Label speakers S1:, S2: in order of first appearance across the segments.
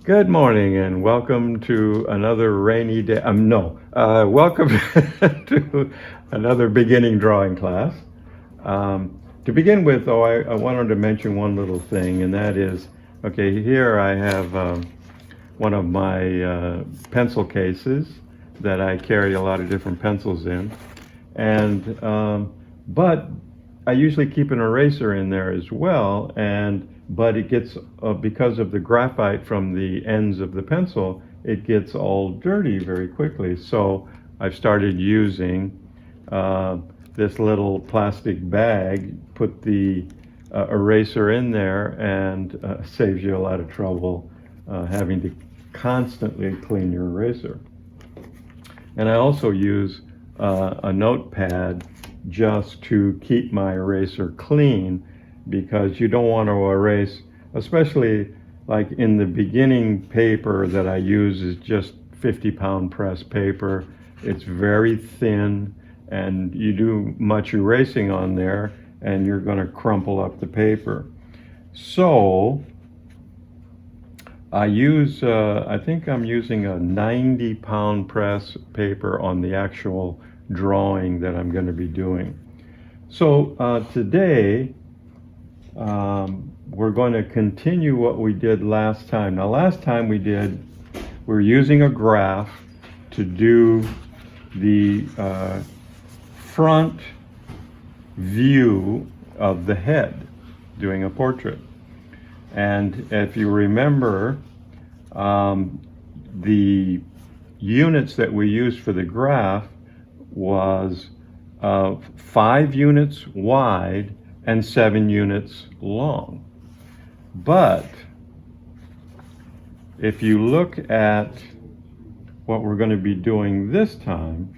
S1: Good morning and welcome to another rainy day. Welcome to another beginning drawing class. To begin with, though, I wanted to mention one little thing, and that is, okay, here I have one of my pencil cases that I carry a lot of different pencils in, and but I usually keep an eraser in there as well, but it gets because of the graphite from the ends of the pencil, it gets all dirty very quickly. So I've started using this little plastic bag, put the eraser in there, and saves you a lot of trouble having to constantly clean your eraser. And I also use a notepad just to keep my eraser clean, because you don't want to erase, especially like in the beginning paper that I use is just 50-pound press paper. It's very thin, and you do much erasing on there and you're going to crumple up the paper. So I think I'm using a 90-pound press paper on the actual drawing that I'm going to be doing. So today we're going to continue what we did last time. Now, last time we're using a graph to do the front view of the head, doing a portrait. And if you remember, the units that we used for the graph was 5 units wide and 7 units long. But if you look at what we're going to be doing this time,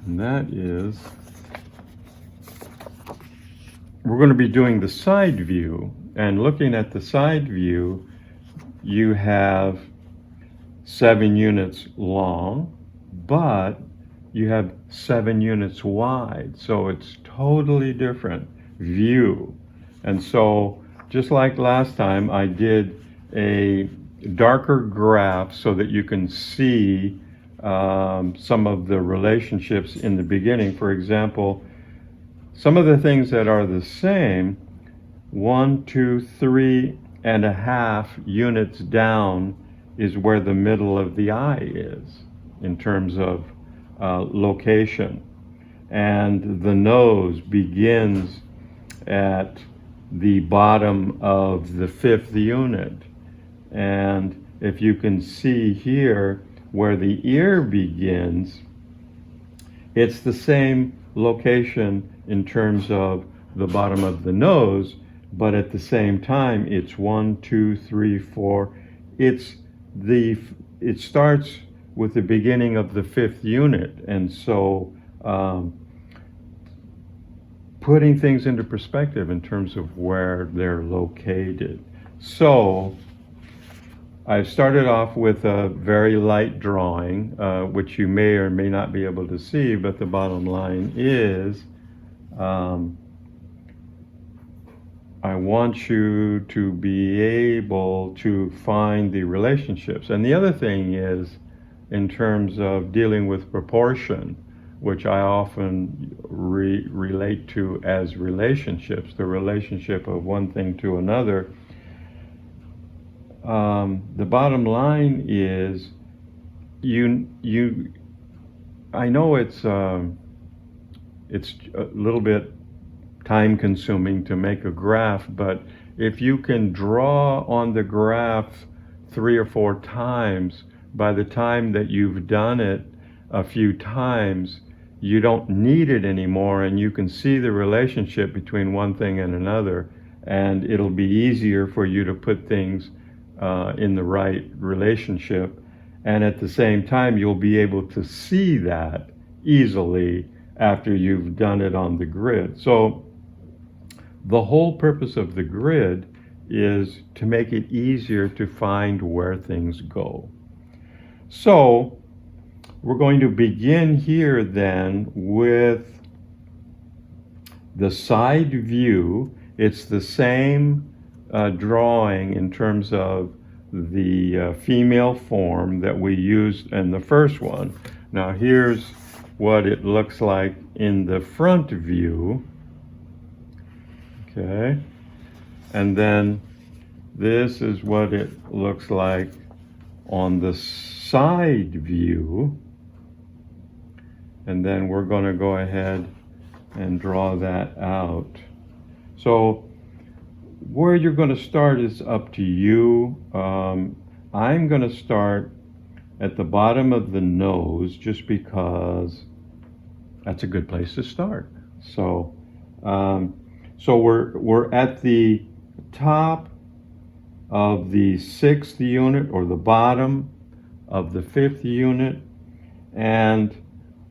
S1: and that is, we're going to be doing the side view. And looking at the side view, you have 7 units long, but you have 7 units wide. So it's totally different view. And so just like last time, I did a darker graph so that you can see some of the relationships in the beginning. For example, some of the things that are the same, 1, 2, 3.5 units down is where the middle of the eye is in terms of location. And the nose begins at the bottom of the 5th unit. And if you can see here where the ear begins, it's the same location in terms of the bottom of the nose, but at the same time it's 1, 2, 3, 4. It starts with the beginning of the 5th unit, and so putting things into perspective in terms of where they're located. So I've started off with a very light drawing, which you may or may not be able to see, but the bottom line is I want you to be able to find the relationships. And the other thing is, in terms of dealing with proportion, which I often relate to as relationships, the relationship of one thing to another. The bottom line is, I know it's a little bit time consuming to make a graph, but if you can draw on the graph 3 or 4 times, by the time that you've done it a few times, you don't need it anymore, and you can see the relationship between one thing and another, and it'll be easier for you to put things in the right relationship. And at the same time, you'll be able to see that easily after you've done it on the grid. So the whole purpose of the grid is to make it easier to find where things go. So we're going to begin here then with the side view. It's the same drawing in terms of the female form that we used in the first one. Now here's what it looks like in the front view. Okay, and then this is what it looks like on the side view. And then we're going to go ahead and draw that out. So where you're going to start is up to you. I'm going to start at the bottom of the nose just because that's a good place to start. So we're at the top of the 6th unit, or the bottom of the 5th unit, and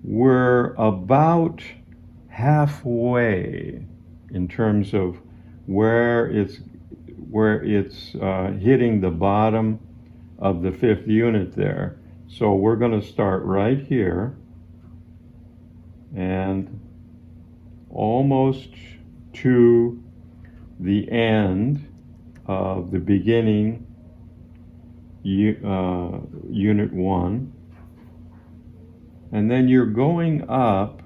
S1: we're about halfway in terms of where it's hitting the bottom of the 5th unit there. So we're going to start right here and almost to the end of the beginning unit 1, and then you're going up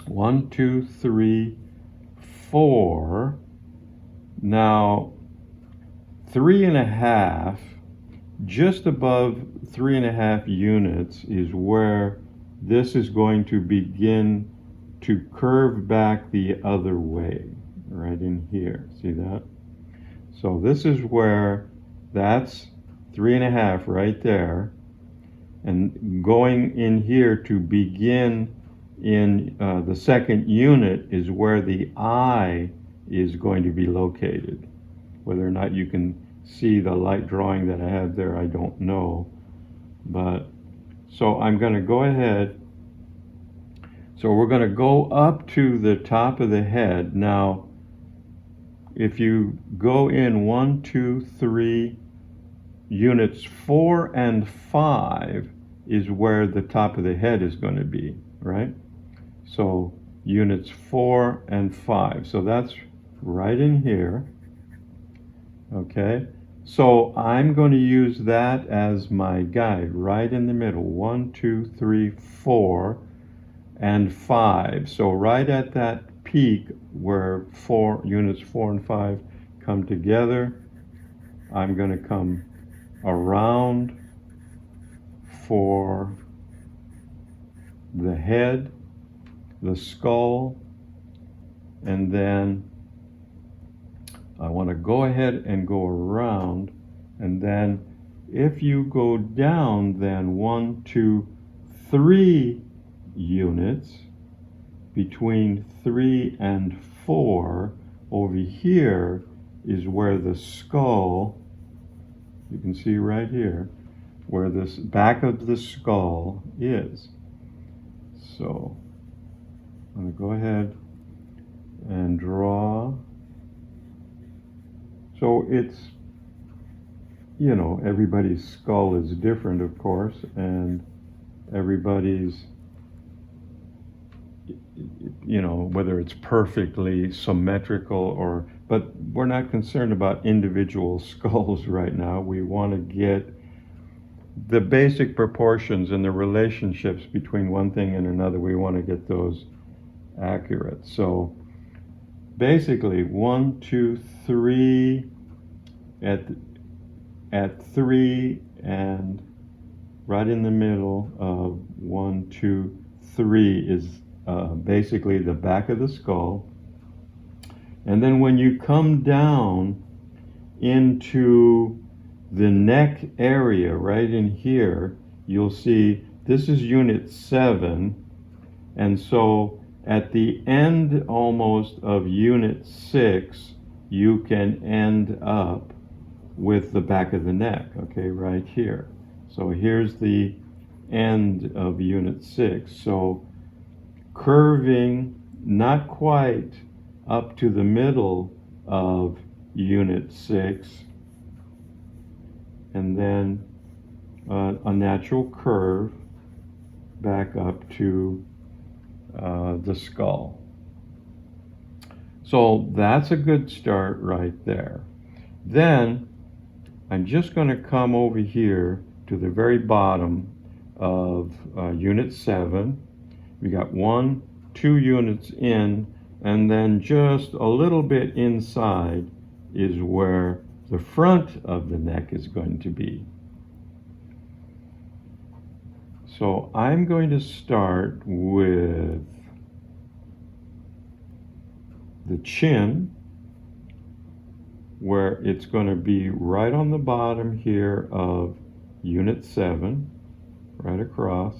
S1: 1, 2, 3, 4. Now 3.5, just above 3.5 units is where this is going to begin to curve back the other way, right in here. See that? So this is where, that's 3.5 right there, and going in here to begin in the 2nd unit is where the eye is going to be located. Whether or not you can see the light drawing that I have there, I don't know. But so I'm going to go ahead. So we're going to go up to the top of the head. Now, if you go in 1, 2, 3, units 4 and 5 is where the top of the head is going to be, right? So units 4 and 5. So that's right in here. Okay. So I'm going to use that as my guide right in the middle. 1, 2, 3, 4, and 5. So right at that peak where units 4 and 5 come together, I'm going to come around for the head, the skull, and then I want to go ahead and go around, and then if you go down then 1, 2, 3 units, between 3 and 4 over here is where the skull, you can see right here, where this back of the skull is. So I'm going to go ahead and draw. So it's, you know, everybody's skull is different, of course, and everybody's, you know, whether it's perfectly symmetrical or, but we're not concerned about individual skulls right now. We want to get the basic proportions and the relationships between one thing and another. We want to get those accurate. So basically 1, 2, 3 at 3, and right in the middle of 1, 2, 3 is basically the back of the skull. And then when you come down into the neck area right in here, you'll see this is unit 7, and so at the end almost of unit 6 you can end up with the back of the neck, okay, right here. So here's the end of unit 6. So curving not quite up to the middle of unit 6, and then a natural curve back up to the skull. So So that's a good start right there. Then I'm just going to come over here to the very bottom of unit 7. We got 1, 2 units in, and then just a little bit inside is where the front of the neck is going to be. So I'm going to start with the chin, where it's going to be right on the bottom here of unit 7, right across.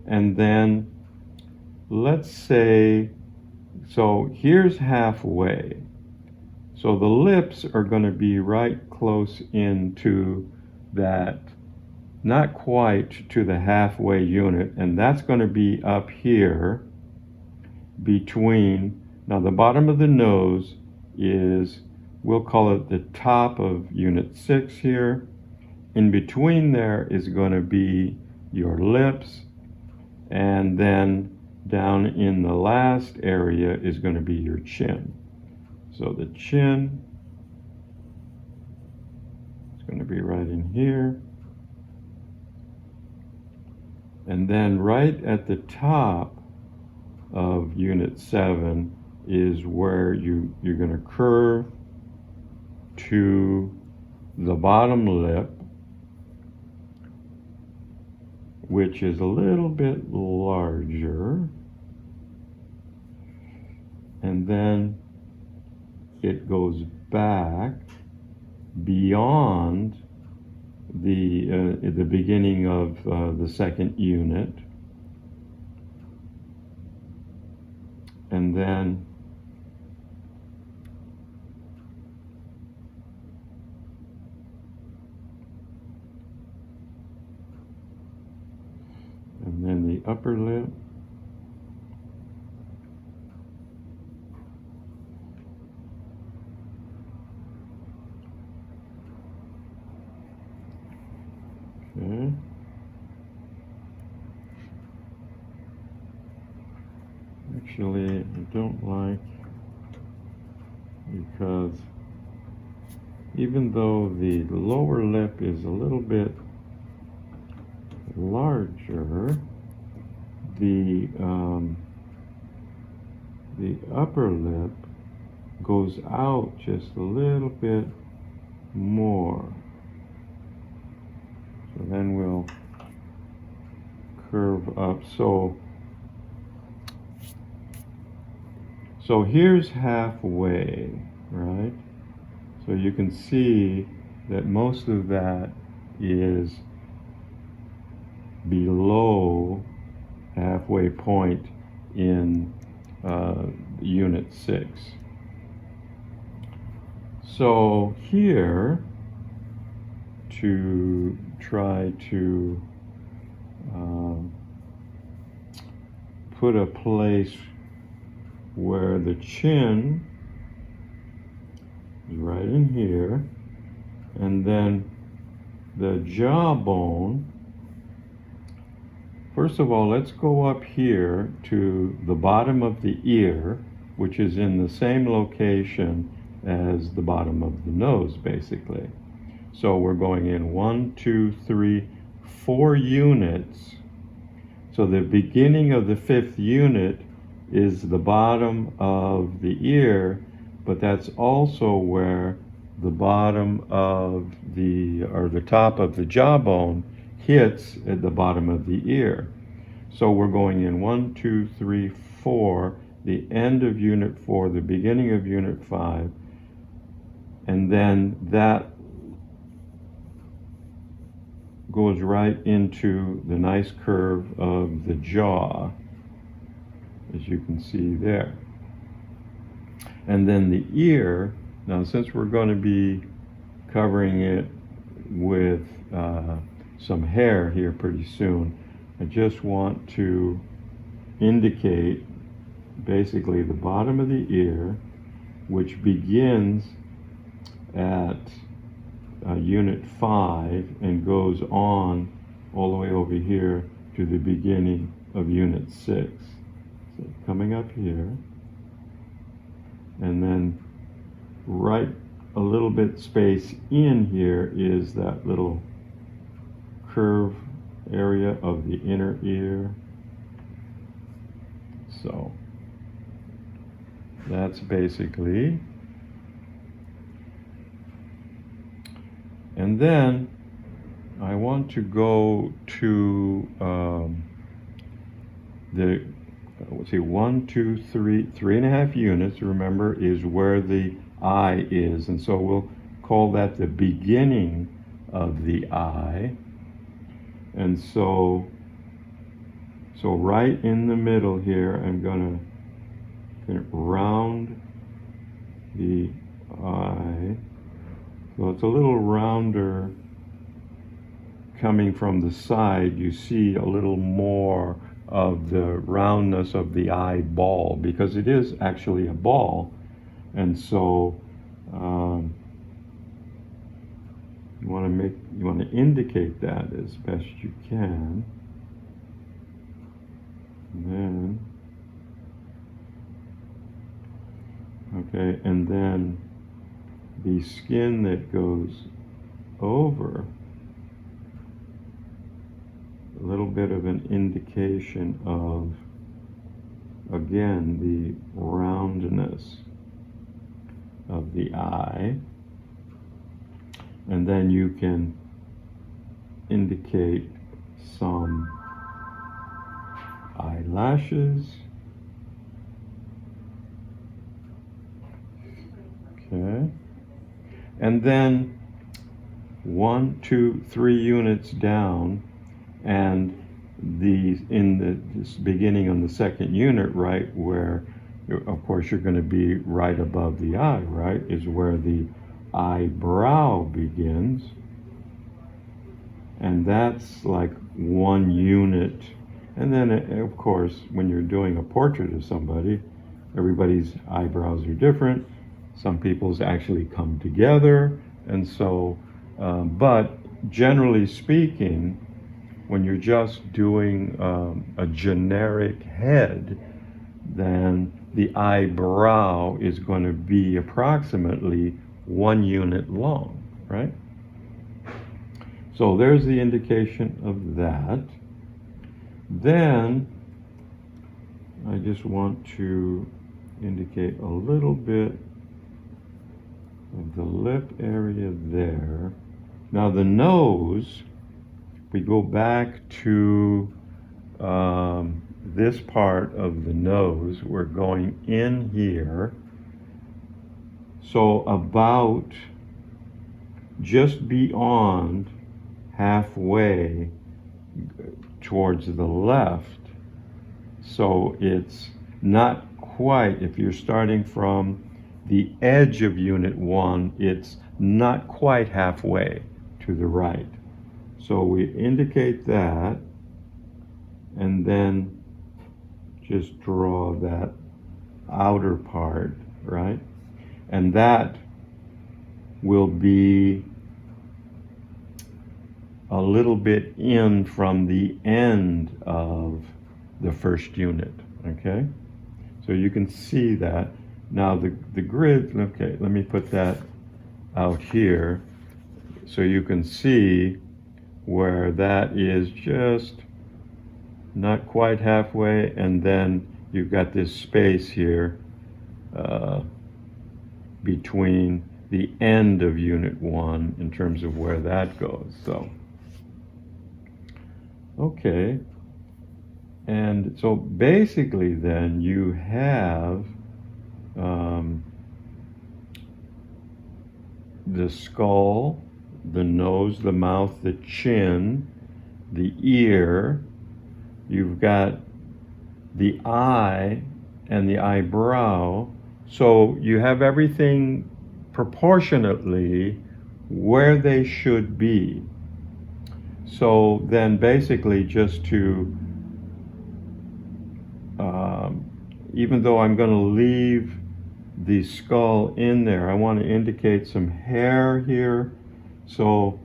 S1: And then let's say, so here's halfway. So the lips are going to be right close into that, not quite to the halfway unit, and that's going to be up here between, now the bottom of the nose is, we'll call it the top of unit 6 here. In between there is going to be your lips, and then down in the last area is going to be your chin. So the chin is going to be right in here. And then right at the top of unit 7 is where you're going to curve to the bottom lip, which is a little bit larger. And then it goes back beyond the beginning of the second unit, and then the upper lip. Okay. Actually, I don't like, because even though the lower lip is a little bit larger, the upper lip goes out just a little bit more. So then we'll curve up. So here's halfway, right? So you can see that most of that is below halfway point in unit 6. So here, to try to put a place where the chin is right in here, and then the jawbone. First of all, let's go up here to the bottom of the ear, which is in the same location as the bottom of the nose, basically. So we're going in 1, 2, 3, 4 units. So the beginning of the 5th unit is the bottom of the ear, but that's also where the bottom of the top of the jawbone hits at the bottom of the ear. So we're going in 1, 2, 3, 4, the end of unit 4, the beginning of unit 5, and then that goes right into the nice curve of the jaw, as you can see there. And then the ear, now since we're going to be covering it with some hair here pretty soon, I just want to indicate basically the bottom of the ear, which begins at unit 5 and goes on all the way over here to the beginning of unit 6. So coming up here, And then right a little bit space in here is that little curve area of the inner ear. So that's basically. And then I want to go to let's see, 1, 2, 3, 3.5 units, remember, is where the eye is. And so we'll call that the beginning of the eye. And so right in the middle here, I'm going to round the eye. So it's a little rounder coming from the side. You see a little more of the roundness of the eyeball because it is actually a ball. And so you want to indicate that as best you can. And then, okay, and then the skin that goes over, a little bit of an indication of, again, the roundness of the eye. And then you can indicate some eyelashes. Okay. And then 1, 2, 3 units down, and this beginning on the second unit, right, where of course you're going to be right above the eye, right, is where the eyebrow begins. And that's like 1 unit. And then of course when you're doing a portrait of somebody, everybody's eyebrows are different. Some people's actually come together, and so but generally speaking, when you're just doing a generic head, then the eyebrow is going to be approximately 1 unit long, right? So there's the indication of that. Then I just want to indicate a little bit of the lip area there. Now the nose, we go back to this part of the nose. We're going in here. So about just beyond halfway towards the left. So it's not quite, if you're starting from the edge of unit 1, it's not quite halfway to the right. So we indicate that, and then just draw that outer part, right? And that will be a little bit in from the end of the first unit, okay? So you can see that. Now the grid, okay, let me put that out here so you can see where that is just not quite halfway, and then you've got this space here between the end of unit 1 in terms of where that goes. So okay, and so basically then you have the skull, the nose, the mouth, the chin, the ear. You've got the eye and the eyebrow. So you have everything proportionately where they should be. So then basically just to, even though I'm going to leave the skull in there, I want to indicate some hair here. So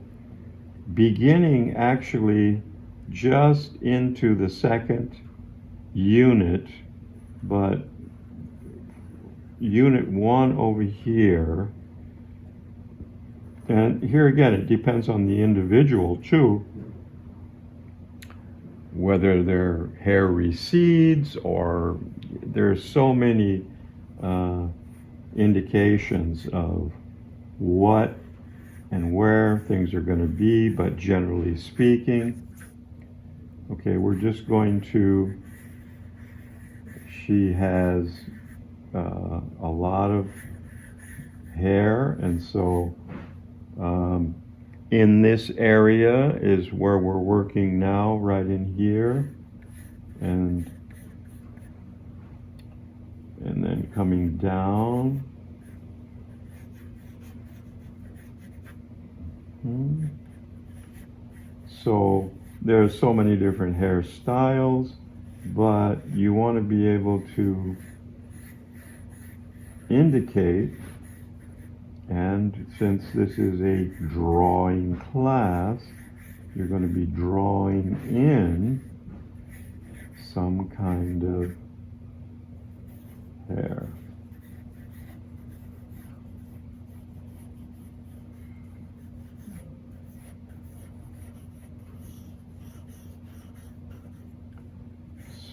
S1: beginning actually just into the second unit, but unit 1 over here, and here again it depends on the individual too, whether their hair recedes, or there's so many indications of what and where things are going to be, but generally speaking, okay, we're just going to, she has a lot of hair, and so in this area is where we're working now, right in here, and then coming down. So there's so many different hairstyles, but you want to be able to indicate, and since this is a drawing class, you're going to be drawing in some kind of hair.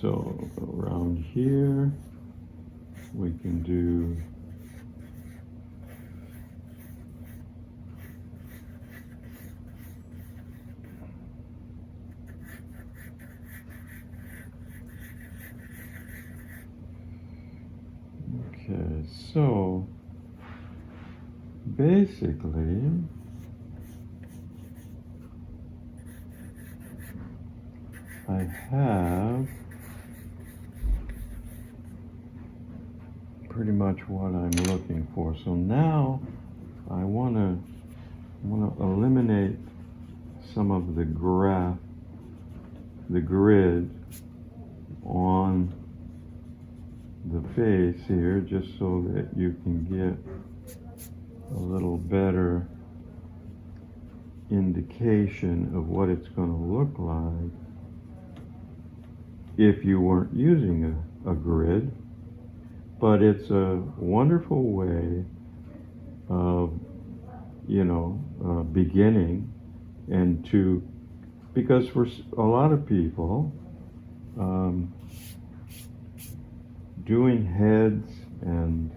S1: So around here, we can do okay, so basically I have pretty much what I'm looking for. So now I want to eliminate some of the grid on the face here, just so that you can get a little better indication of what it's going to look like if you weren't using a grid. But it's a wonderful way of, beginning, and because for a lot of people, doing heads and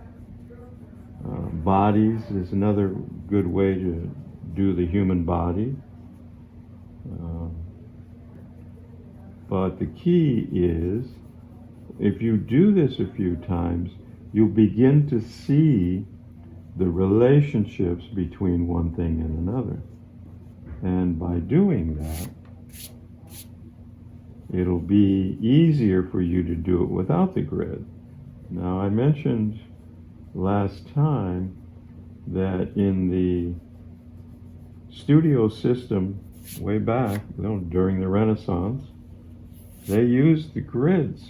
S1: bodies is another good way to do the human body. But the key is, if you do this a few times, you'll begin to see the relationships between one thing and another. And by doing that, it'll be easier for you to do it without the grid. Now, I mentioned last time that in the studio system way back, during the Renaissance, they used the grids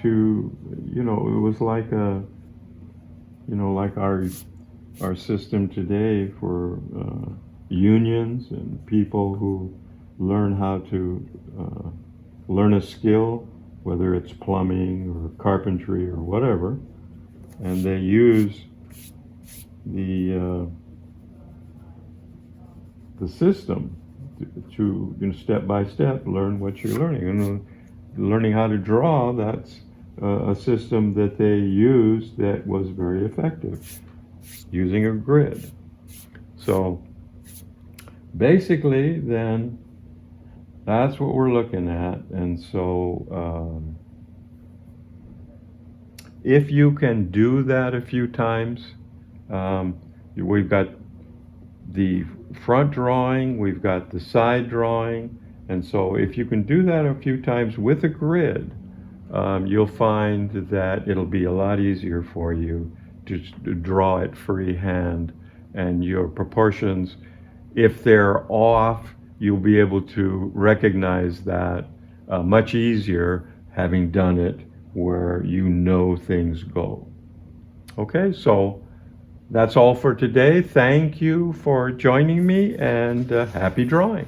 S1: to, it was like like our system today for unions and people who learn how to learn a skill, whether it's plumbing or carpentry or whatever, and they use the system to step by step learn what you're learning. And learning how to draw, that's a system that they used that was very effective, using a grid. So basically then that's what we're looking at. And so if you can do that a few times, we've got the front drawing, we've got the side drawing, and so if you can do that a few times with a grid, you'll find that it'll be a lot easier for you to draw it freehand, and your proportions, if they're off, you'll be able to recognize that much easier, having done it where things go. Okay, so that's all for today. Thank you for joining me, and happy drawing.